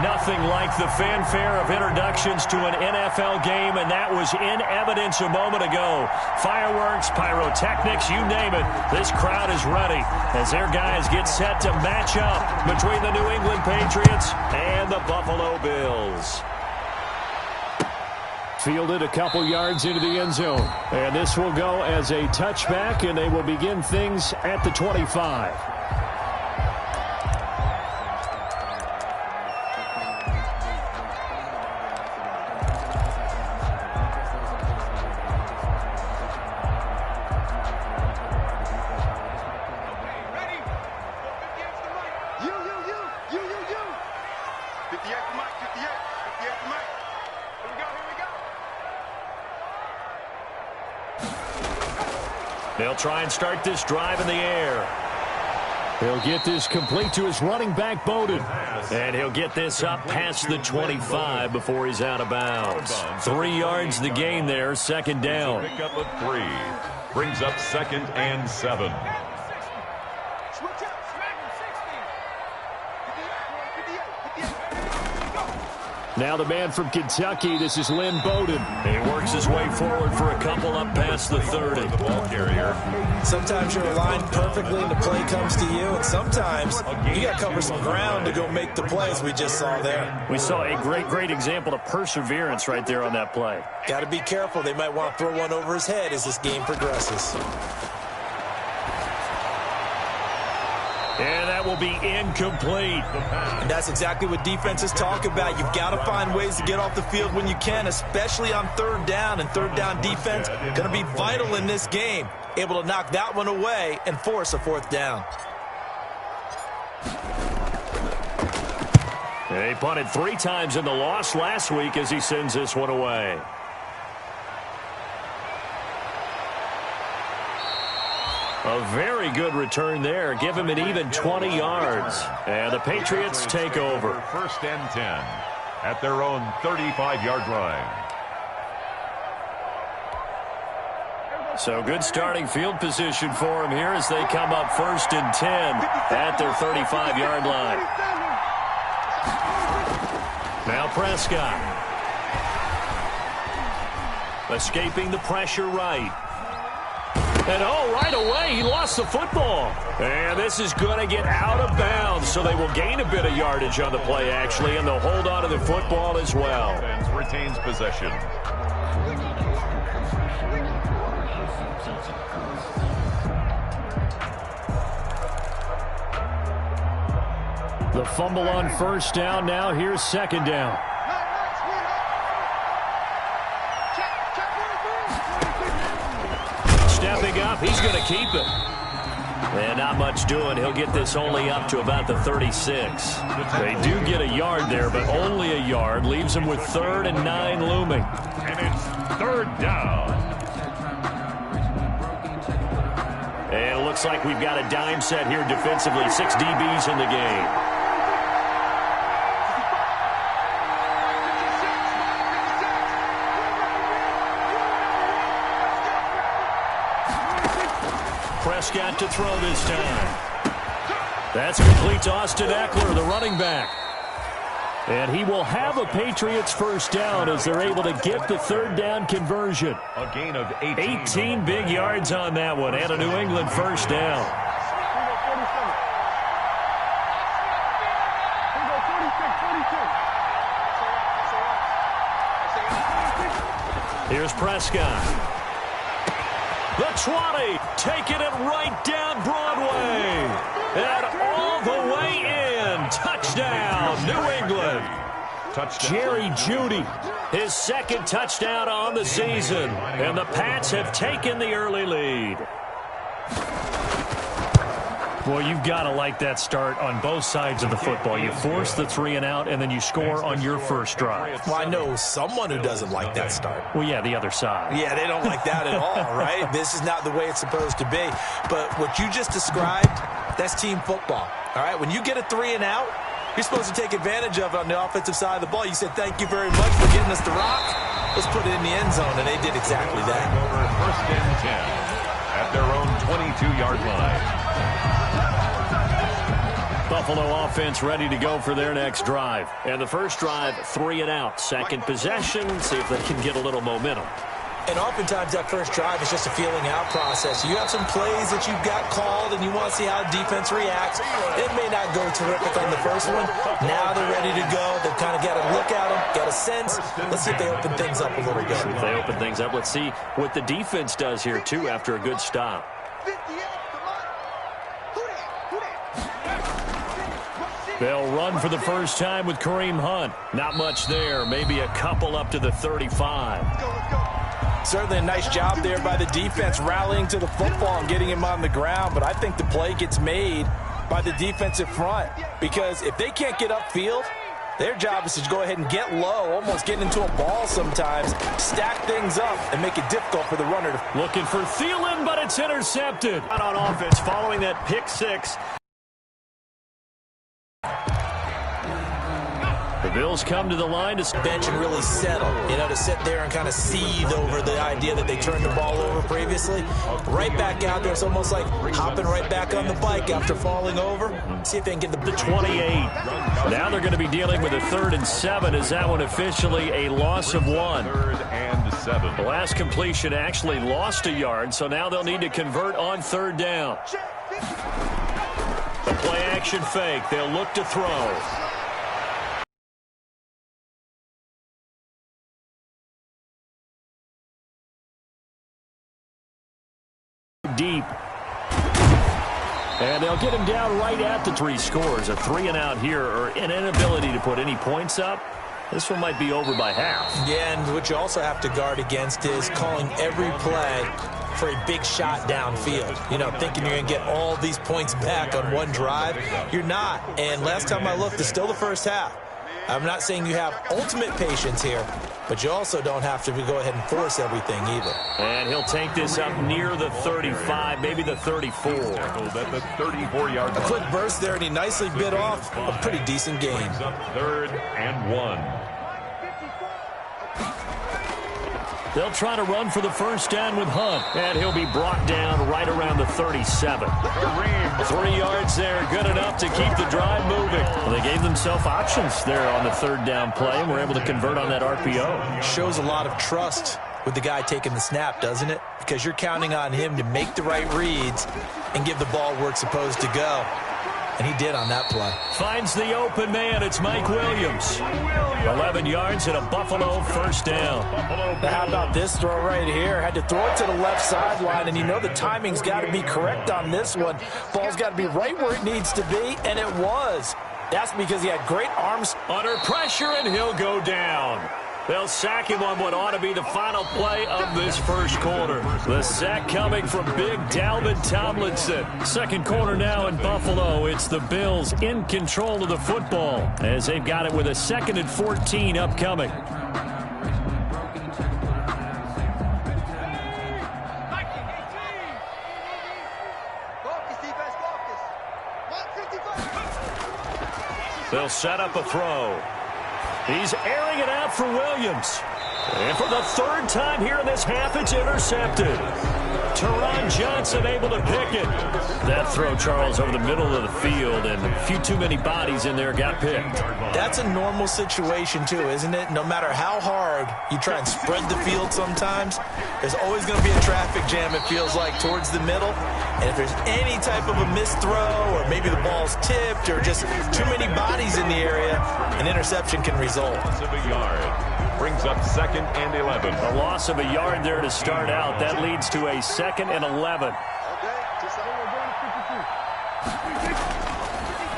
Nothing like the fanfare of introductions to an NFL game, and that was in evidence a moment ago. Fireworks, pyrotechnics, you name it. This crowd is ready as their guys get set to match up between the New England Patriots and the Buffalo Bills. Fielded a couple yards into the end zone. And this will go as a touchback, and they will begin things at the 25. They'll try and start this drive in the air. He'll get this complete to his running back, Bowden. And he'll get this up past the 25 before he's out of bounds. 3 yards the gain there, second down. Pick up a 3. Brings up 2nd and 7. Now the man from Kentucky, this is Lynn Bowden. He works his way forward for a couple up past the 30. The ball carrier. Sometimes you're aligned perfectly and the play comes to you, and sometimes you got to cover some ground to go make the plays we just saw there. We saw a great example of perseverance right there on that play. Got to be careful. They might want to throw one over his head as this game progresses. And that will be incomplete. And that's exactly what defenses talk about. You've got to find ways to get off the field when you can, especially on third down. And third down defense going to be vital in this game. Able to knock that one away and force a 4th down. He punted 3 times in the loss last week as he sends this one away. A very good return there. Give him an even 20 yards. And the Patriots take over. 1st and 10 at their own 35-yard line. So good starting field position for him here as they come up 1st and 10 at their 35-yard line. Now Prescott. Escaping the pressure right. And right away, he lost the football. And this is going to get out of bounds, so they will gain a bit of yardage on the play, actually, and they'll hold on to the football as well. Offense retains possession. The fumble on 1st down. Now here's 2nd down. Stepping up, he's going to keep it. And not much doing. He'll get this only up to about the 36. They do get a yard there, but only a yard. Leaves them with 3rd and 9 looming. And it's 3rd down. And it looks like we've got a dime set here defensively. 6 DBs in the game. Prescott to throw this time. That's complete to Austin Eckler, the running back. And he will have a Patriots 1st down as they're able to get the 3rd down conversion. A gain of 18 big yards on that one, and a New England 1st down. Here's Prescott. The 20, taking it right down Broadway. And all the way in. Touchdown, New England. Touchdown. Jerry Jeudy, his 2nd touchdown on the season. And the Pats have taken the early lead. Well, you've got to like that start on both sides of the football. You force the 3 and out, and then you score on your first drive. Well, I know someone who doesn't like that start. Well, yeah, the other side. Yeah, they don't like that at all, right? This is not the way it's supposed to be. But what you just described, that's team football, all right? When you get a 3 and out, you're supposed to take advantage of it on the offensive side of the ball. You said, thank you very much for getting us the rock. Let's put it in the end zone, and they did exactly that. Over 1st and 10 at their own 22-yard line. Buffalo offense ready to go for their next drive. And the first drive, 3 and out. Second possession, see if they can get a little momentum. And oftentimes that first drive is just a feeling out process. You have some plays that you've got called and you want to see how defense reacts. It may not go terrific on the first one. Now they're ready to go. They've kind of got to look at them, got a sense. Let's see if they open things up a little bit. If they open things up, let's see what the defense does here, too, after a good stop. They'll run for the first time with Kareem Hunt. Not much there. Maybe a couple up to the 35. Certainly a nice job there by the defense rallying to the football and getting him on the ground. But I think the play gets made by the defensive front because if they can't get upfield, their job is to go ahead and get low, almost get into a ball sometimes, stack things up, and make it difficult for the runner. Looking for Thielen, but it's intercepted. Out on offense following that pick 6. The Bills come to the line to bench and really settle, to sit there and kind of seethe over the idea that they turned the ball over previously. Right back out there. It's almost like hopping right back on the bike after falling over. See if they can get the 28. Now they're going to be dealing with a 3rd and 7. Is that one officially a loss of 1? 3rd and 7. The last completion actually lost a yard, so now they'll need to convert on 3rd down. The play action fake. They'll look to throw. Deep. And they'll get him down right at the 3 scores. A 3 and out here, or an inability to put any points up. This one might be over by half. Yeah, and what you also have to guard against is calling every play for a big shot downfield. Thinking you're going to get all these points back on one drive. You're not. And last time I looked, it's still the first half. I'm not saying you have ultimate patience here, but you also don't have to go ahead and force everything either. And he'll take this up near the 35, maybe the 34. At the 34-yard line. A quick burst there, and he nicely bit off a pretty decent gain. 3rd and 1. They'll try to run for the first down with Hunt, and he'll be brought down right around the 37. 3 yards there, good enough to keep the drive moving. Well, they gave themselves options there on the 3rd down play, and were able to convert on that RPO. Shows a lot of trust with the guy taking the snap, doesn't it? Because you're counting on him to make the right reads and give the ball where it's supposed to go. And he did on that play. Finds the open man. It's Mike Williams. 11 yards and a Buffalo first down. Now how about this throw right here? Had to throw it to the left sideline, and the timing's got to be correct on this one. Ball's got to be right where it needs to be, and it was. That's because he had great arms. Under pressure, and he'll go down. They'll sack him on what ought to be the final play of this first quarter. The sack coming from big Dalvin Tomlinson. Second quarter now in Buffalo. It's the Bills in control of the football as they've got it with a 2nd and 14 upcoming. They'll set up a throw. He's airing it out for Williams. And for the 3rd time here in this half, it's intercepted. Teron Johnson able to pick it. That throw, Charles, over the middle of the field, and a few too many bodies in there got picked. That's a normal situation, too, isn't it? No matter how hard you try and spread the field sometimes, there's always going to be a traffic jam, it feels like, towards the middle. And if there's any type of a missed throw, or maybe the ball's tipped, or just too many bodies in the area, an interception can result. Loss of a yard. Brings up 2nd and 11. A loss of a yard there to start out. That leads to a 2nd and 11.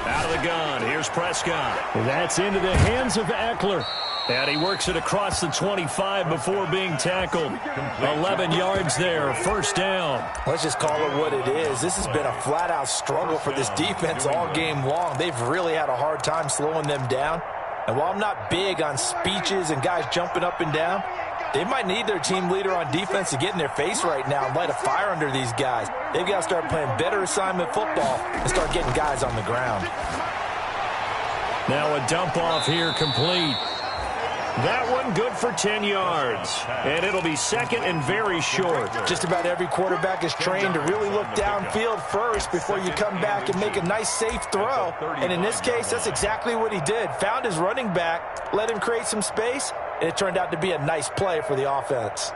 Out of the gun. Here's Prescott. That's into the hands of Eckler. And he works it across the 25 before being tackled. 11 yards there, first down. Let's just call it what it is. This has been a flat-out struggle for this defense all game long. They've really had a hard time slowing them down. And while I'm not big on speeches and guys jumping up and down, they might need their team leader on defense to get in their face right now and light a fire under these guys. They've got to start playing better assignment football and start getting guys on the ground. Now a dump off here complete. That one good for 10 yards. And it'll be second and very short. Just about every quarterback is trained to really look downfield first before you come back and make a nice, safe throw. And in this case, that's exactly what he did. Found his running back, let him create some space, and it turned out to be a nice play for the offense.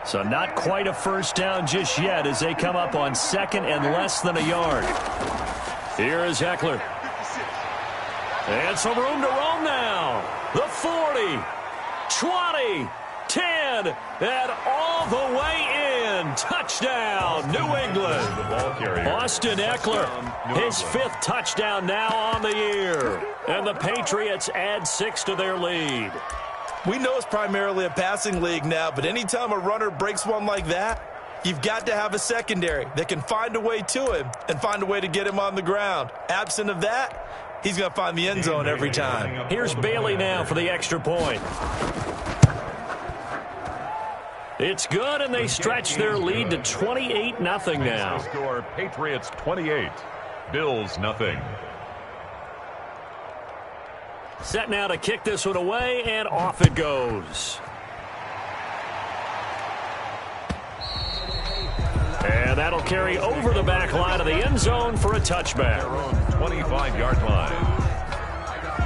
So not quite a first down just yet as they come up on second and less than a yard. Here is Eckler. And some room to roam now. The 40, 20, 10, and all the way in. Touchdown, New England. Austin Eckler, his 5th touchdown now on the year. And the Patriots add 6 to their lead. We know it's primarily a passing league now, but anytime a runner breaks one like that, you've got to have a secondary that can find a way to him and find a way to get him on the ground. Absent of that, he's going to find the end zone every time. Here's Bailey now for the extra point. It's good, and they stretch their lead to 28-0 now. Score Patriots 28, Bills nothing. Set now to kick this one away, and off it goes. And that'll carry over the back line of the end zone for a touchback. 25-yard line.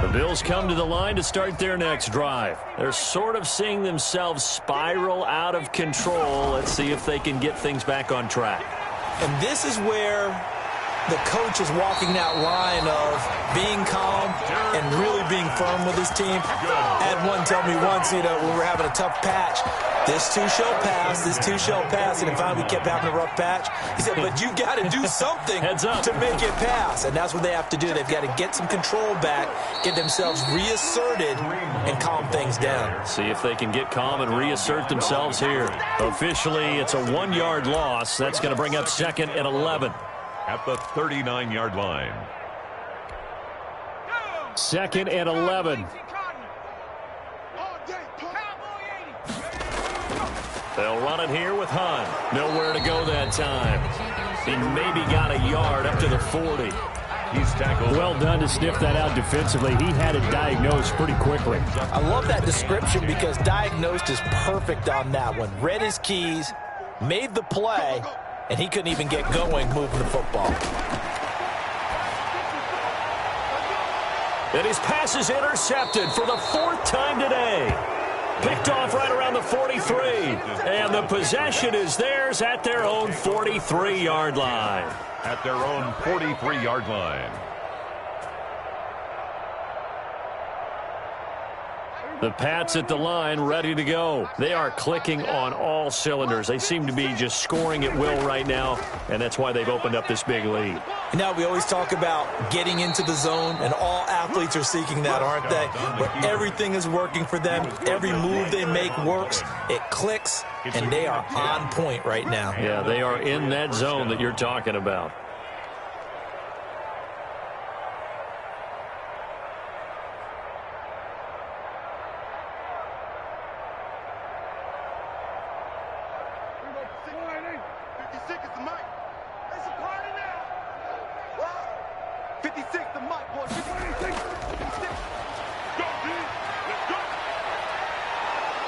The Bills come to the line to start their next drive. They're sort of seeing themselves spiral out of control. Let's see if they can get things back on track. And this is where the coach is walking that line of being calm and really being firm with his team. I had one tell me once, when we were having a tough patch, this too shall pass, this too shall pass, and finally we kept having a rough patch. He said, but you got to do something to make it pass, and that's what they have to do. They've got to get some control back, get themselves reasserted, and calm things down. See if they can get calm and reassert themselves here. Officially, it's a 1-yard loss. That's going to bring up second and 11. At the 39-yard line. Second and 11. They'll run it here with Hunt. Nowhere to go that time. He maybe got a yard up to the 40. He's tackled. Well done to sniff that out defensively. He had it diagnosed pretty quickly. I love that description because diagnosed is perfect on that one. Read his keys, made the play, and he couldn't even get going moving the football. And his pass is intercepted for the 4th time today. Picked off right around the 43. And the possession is theirs at their own 43-yard line. At their own 43-yard line. The Pats at the line, ready to go. They are clicking on all cylinders. They seem to be just scoring at will right now, and that's why they've opened up this big lead. Now, we always talk about getting into the zone, and all athletes are seeking that, aren't they? But everything is working for them. Every move they make works. It clicks, and they are on point right now. Yeah, they are in that zone that you're talking about.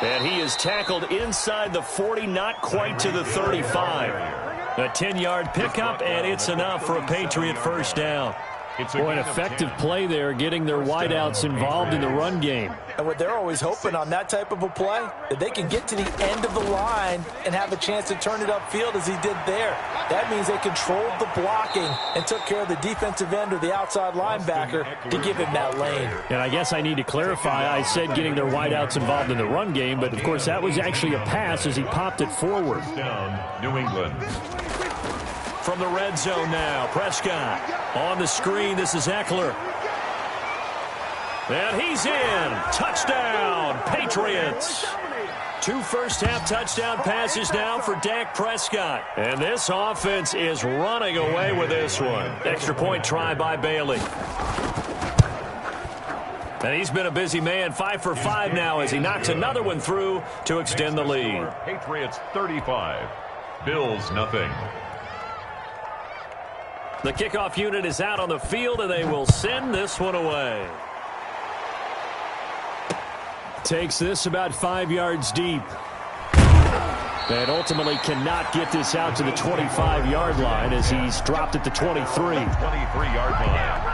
And he is tackled inside the 40, not quite to the 35. A 10-yard pickup, and it's enough for a Patriot first down. Boy, an effective play there, getting their wideouts involved in the run game. And what they're always hoping on that type of a play, that they can get to the end of the line and have a chance to turn it upfield as he did there. That means they controlled the blocking and took care of the defensive end or the outside linebacker to give him that lane. And I guess I need to clarify, I said getting their wideouts involved in the run game, but of course that was actually a pass as he popped it forward. Down, New England. From the red zone now, Prescott. On the screen, this is Eckler. And he's in. Touchdown, Patriots. 2 first-half touchdown passes now for Dak Prescott. And this offense is running away with this one. Extra point try by Bailey. And he's been a busy man, 5 for 5 now as he knocks another one through to extend the lead. Patriots 35, Bills nothing. The kickoff unit is out on the field, and they will send this one away. takes this about 5 yards deep. And ultimately cannot get this out to the 25-yard line as he's dropped at the 23. 23-yard line.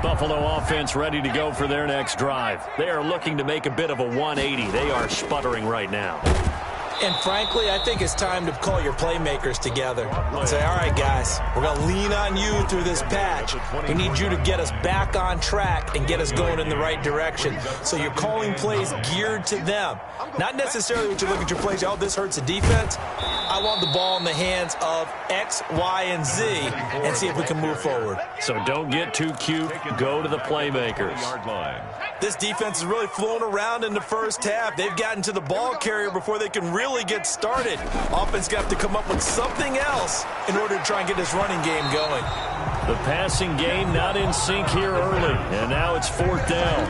Buffalo offense ready to go for their next drive. They are looking to make a bit of a 180. They are sputtering right now. And frankly, I think it's time to call your playmakers together and say, all right, guys, we're going to lean on you through this patch. We need you to get us back on track and get us going in the right direction. So you're calling plays geared to them. Not necessarily what you look at your plays, oh, this hurts the defense. I want the ball in the hands of X, Y, and Z and see if we can move forward. So don't get too cute. Go to the playmakers. This defense is really flown around in the first half. They've gotten to the ball carrier before they can really get started. Offense got to come up with something else in order to try and get this running game going. The passing game not in sync here early, and now it's 4th down.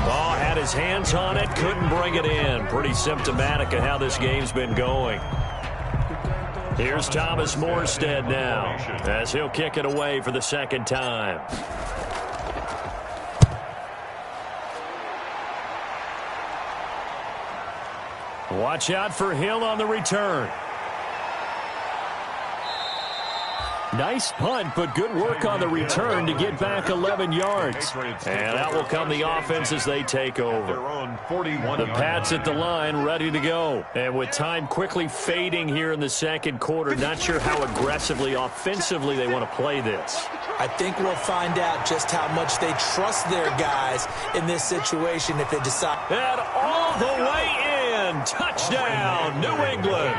Ball had his hands on it, couldn't bring it in. Pretty symptomatic of how this game's been going. Here's Thomas Morstead now as he'll kick it away for the second time. Watch out for Hill on the return. Nice punt, but good work on the return to get back 11 yards. And out will come the offense as they take over. The Pats at the line, ready to go. And with time quickly fading here in the second quarter, not sure how aggressively, offensively they want to play this. I think we'll find out just how much they trust their guys in this situation if they decide. And all the way in. Touchdown, New England.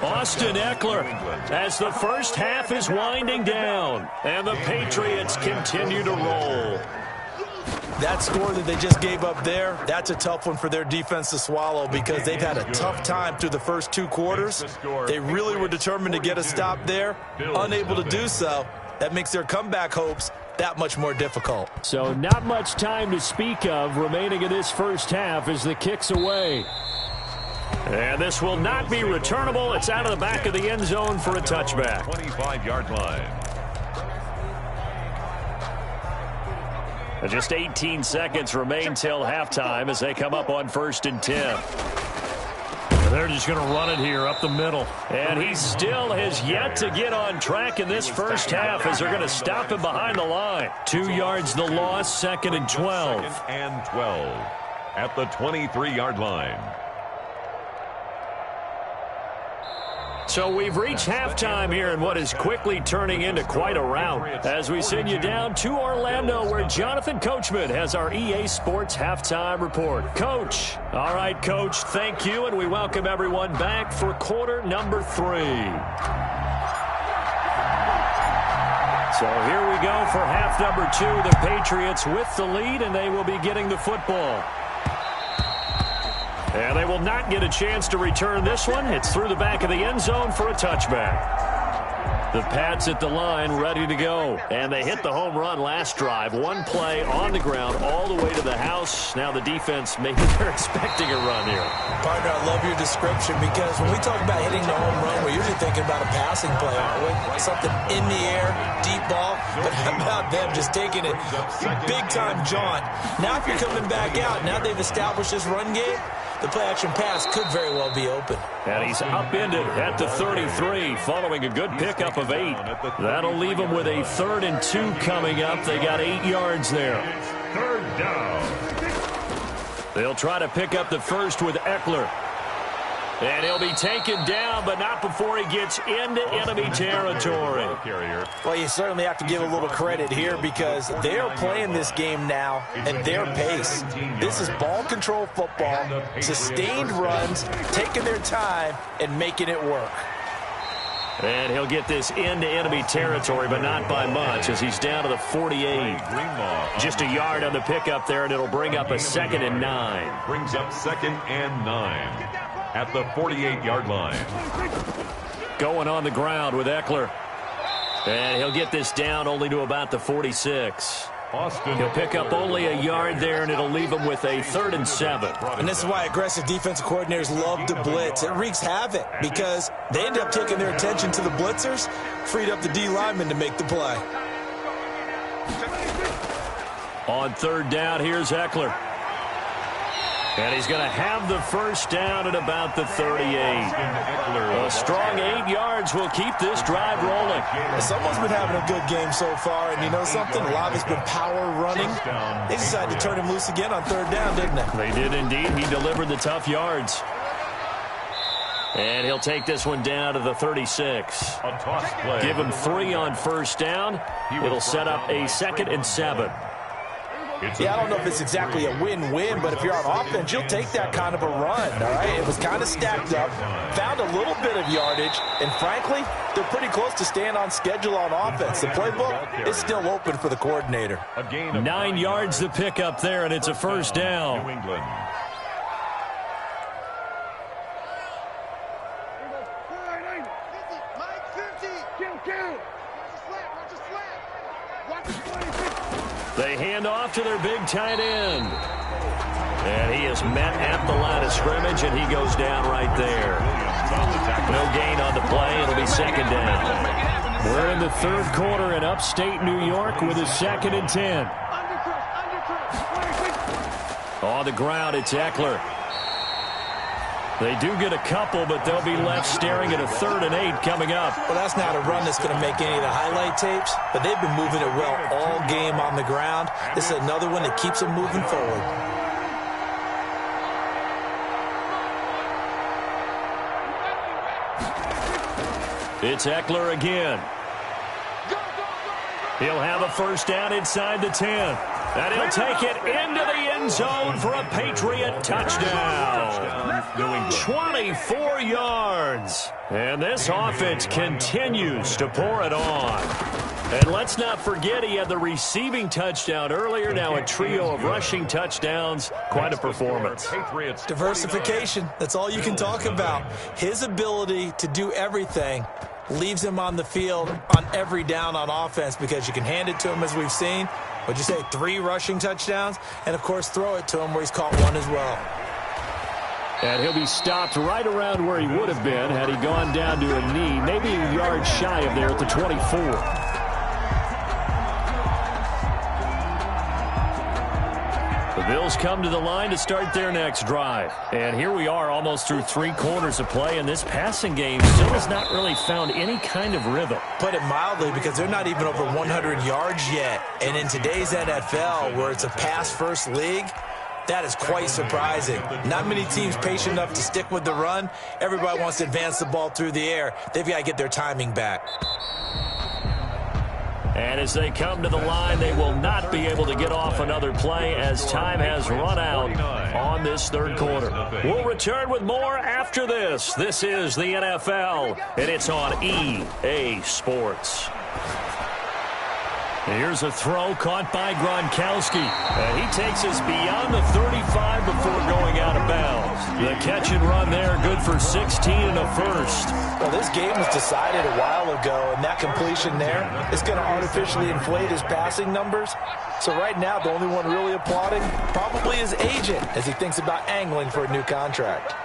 Austin Eckler as the first half is winding down. And the Patriots continue to roll. That score that they just gave up there, that's a tough one for their defense to swallow because they've had a tough time through the first 2 quarters. They really were determined to get a stop there, unable to do so. That makes their comeback hopes that much more difficult. So not much time to speak of remaining in this first half as the kick's away. And this will not be returnable. It's out of the back of the end zone for a touchback. 25-yard line. Just 18 seconds remain till halftime as they come up on 1st and 10. They're just going to run it here up the middle. And he still has yet to get on track in this first half as they're going to stop him behind the line. 2 yards the loss, 2nd and 12. 2nd and 12 at the 23-yard line. So we've reached halftime here in what is quickly turning into quite a rout as we send you down to Orlando where Jonathan Coachman has our EA Sports halftime report. Coach. All right, Coach, thank you, and we welcome everyone back for quarter number 3. So here we go for half number 2. The Patriots with the lead, and they will be getting the football. And they will not get a chance to return this one. It's through the back of the end zone for a touchback. The Pats at the line ready to go. And they hit the home run last drive. 1 play on the ground all the way to the house. Now the defense, maybe they're expecting a run here. Partner, I love your description because when we talk about hitting the home run, we're usually thinking about a passing play, aren't we? Something in the air, deep ball. But how about them just taking it big-time jaunt? Now if you're coming back out, now they've established this run game, the play-action pass could very well be open. And he's upended at the 33 following a good pickup of 8. That'll leave him with a 3rd and 2 coming up. They got 8 yards there. 3rd down. They'll try to pick up the first with Eckler. And he'll be taken down, but not before he gets into enemy territory. Well, you certainly have to give a little credit here because they're playing this game now at their pace. This is ball control football, sustained runs, taking their time, and making it work. And he'll get this into enemy territory, but not by much as he's down to the 48. Just a yard on the pickup there, and it'll bring up a 2nd and 9. Brings up 2nd and 9 at the 48-yard line. Going on the ground with Eckler. And he'll get this down only to about the 46. He'll pick up only a yard there, and it'll leave him with a 3rd and 7. And this is why aggressive defensive coordinators love to blitz. It wreaks havoc because they end up taking their attention to the blitzers, freed up the D lineman to make the play. On 3rd down, here's Eckler. And he's going to have the first down at about the 38. A strong 8 yards will keep this drive rolling. Someone's been having a good game so far, and you know something? A lot of it's been power running. They decided to turn him loose again on 3rd down, didn't they? They did indeed. He delivered the tough yards. And he'll take this one down to the 36. Give him 3 on 1st down. It'll set up a 2nd and 7. Yeah, I don't know if it's exactly a win-win, but if you're on offense, you'll take that kind of a run, all right? It was kind of stacked up, found a little bit of yardage, and frankly, they're pretty close to staying on schedule on offense. The playbook is still open for the coordinator. 9 yards to pick up there, and it's a 1st down. New England. They hand off to their big tight end. And he is met at the line of scrimmage, and he goes down right there. No gain on the play. It'll be 2nd down. We're in the 3rd quarter in upstate New York with a 2nd and 10. On the ground, it's Eckler. They do get a couple, but they'll be left staring at a 3rd and 8 coming up. Well, that's not a run that's going to make any of the highlight tapes, but they've been moving it well all game on the ground. This is another one that keeps them moving forward. It's Eckler again. He'll have a 1st down inside the 10. And he'll take it into the end zone for a Patriot touchdown. 24 yards. And this offense continues to pour it on. And let's not forget he had the receiving touchdown earlier. Now a trio of rushing touchdowns. Quite a performance. Diversification. That's all you can talk about. His ability to do everything leaves him on the field on every down on offense because you can hand it to him as we've seen. What'd you say, 3 rushing touchdowns? And, of course, throw it to him where he's caught 1 as well. And he'll be stopped right around where he would have been had he gone down to a knee, maybe a yard shy of there at the 24. The Bills come to the line to start their next drive. And here we are almost through 3 quarters of play, and this passing game still has not really found any kind of rhythm. Put it mildly, because they're not even over 100 yards yet. And in today's NFL, where it's a pass-first league, that is quite surprising. Not many teams patient enough to stick with the run. Everybody wants to advance the ball through the air. They've got to get their timing back. And as they come to the line, they will not be able to get off another play as time has run out on this 3rd quarter. We'll return with more after this. This is the NFL, and it's on EA Sports. Here's a throw caught by Gronkowski. And he takes us beyond the 35 before going out of bounds. The catch and run there, good for 16 and a 1st. Well, this game was decided a while ago, and that completion there is going to artificially inflate his passing numbers. So right now, the only one really applauding probably his agent as he thinks about angling for a new contract.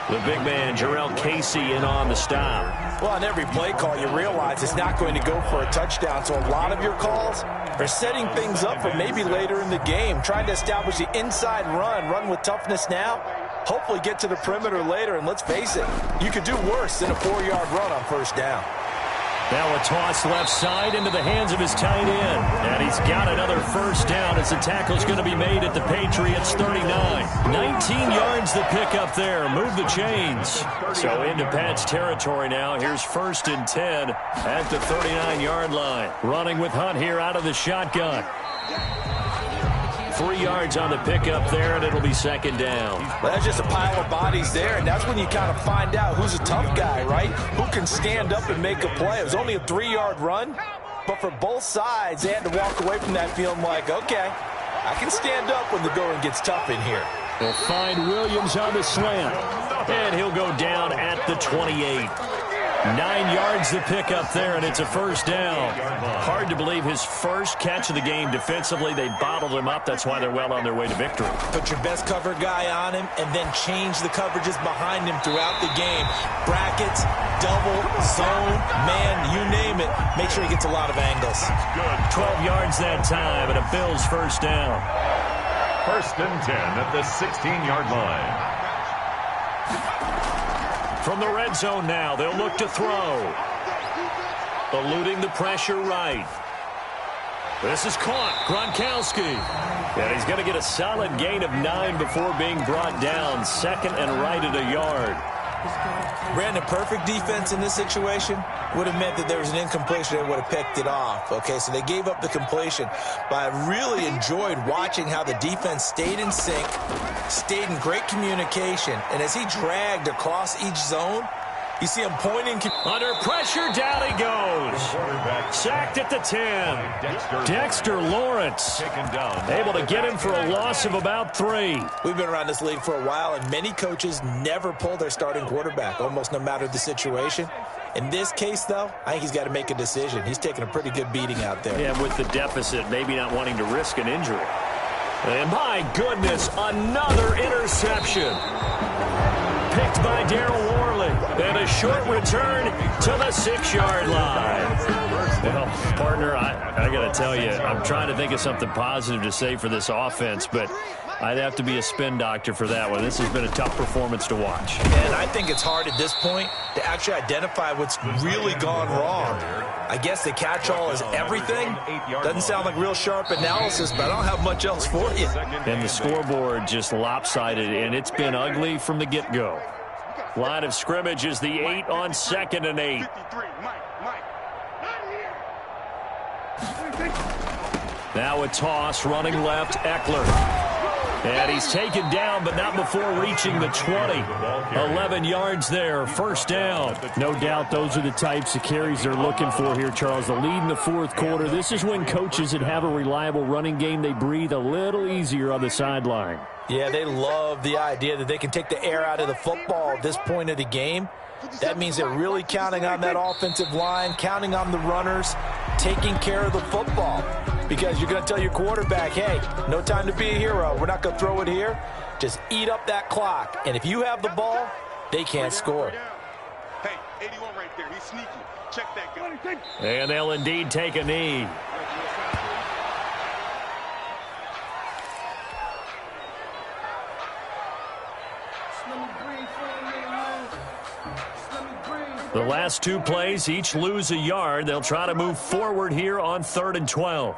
The big man, Jarrell Casey, in on the stop. Well, on every play call, you realize it's not going to go for a touchdown. So a lot of your calls are setting things up for maybe later in the game, trying to establish the inside run with toughness now, hopefully get to the perimeter later. And let's face it, you could do worse than a 4-yard run on 1st down. Now a toss left side into the hands of his tight end. And he's got another 1st down as the tackle's going to be made at the Patriots 39. 19 yards to pick up there. Move the chains. So into Pat's territory now. Here's 1st and 10 at the 39-yard line. Running with Hunt here out of the shotgun. 3 yards on the pickup there, and it'll be 2nd down. Well, that's just a pile of bodies there, and that's when you kind of find out who's a tough guy, right? Who can stand up and make a play. It was only a 3-yard run, but for both sides, they had to walk away from that feeling like, okay, I can stand up when the going gets tough in here. They'll find Williams on the slant, and he'll go down at the 28. 9 yards to pick up there, and it's a first down. Hard to believe his first catch of the game defensively. They bottled him up. That's why they're well on their way to victory. Put your best cover guy on him and then change the coverages behind him throughout the game. Brackets, double, zone, man, you name it. Make sure he gets a lot of angles. 12 yards that time, and a Bills first down. First and 10 at the 16-yard line. From the red zone now, they'll look to throw. Eluding the pressure right. This is caught. Gronkowski. And he's going to get a solid gain of 9 before being brought down. Second and right at a yard. Brandon, perfect defense in this situation would have meant that there was an incompletion. They would have picked it off. Okay, so they gave up the completion. But I really enjoyed watching how the defense stayed in sync, stayed in great communication. And as he dragged across each zone, you see him pointing. Under pressure, down he goes. Sacked at the 10. Dexter Lawrence able to get him for a loss of about 3. We've been around this league for a while, and many coaches never pull their starting quarterback, almost no matter the situation. In this case, though, I think he's got to make a decision. He's taking a pretty good beating out there. Yeah, with the deficit, maybe not wanting to risk an injury. And my goodness, another interception. Picked by Darryl Worley. And a short return to the 6-yard line. Well, partner, I got to tell you, I'm trying to think of something positive to say for this offense, but I'd have to be a spin doctor for that one. This has been a tough performance to watch. And I think it's hard at this point to actually identify what's really gone wrong. I guess the catch-all is everything. Doesn't sound like real sharp analysis, but I don't have much else for you. And the scoreboard just lopsided, and it's been ugly from the get-go. Line of scrimmage is the 8 on 2nd and 8. Now a toss, running left, Eckler. And he's taken down, but not before reaching the 20. 11 yards there, first down. No doubt those are the types of carries they're looking for here, Charles. The lead in the fourth quarter. This is when coaches that have a reliable running game, they breathe a little easier on the sideline. Yeah, they love the idea that they can take the air out of the football at this point of the game. That means they're really counting on that offensive line, counting on the runners, taking care of the football. Because you're going to tell your quarterback, hey, no time to be a hero. We're not going to throw it here. Just eat up that clock. And if you have the ball, they can't score. Hey, 81 right there. He's sneaky. Check that guy. And they'll indeed take a knee. The last 2 plays each lose a yard. They'll try to move forward here on 3rd and 12.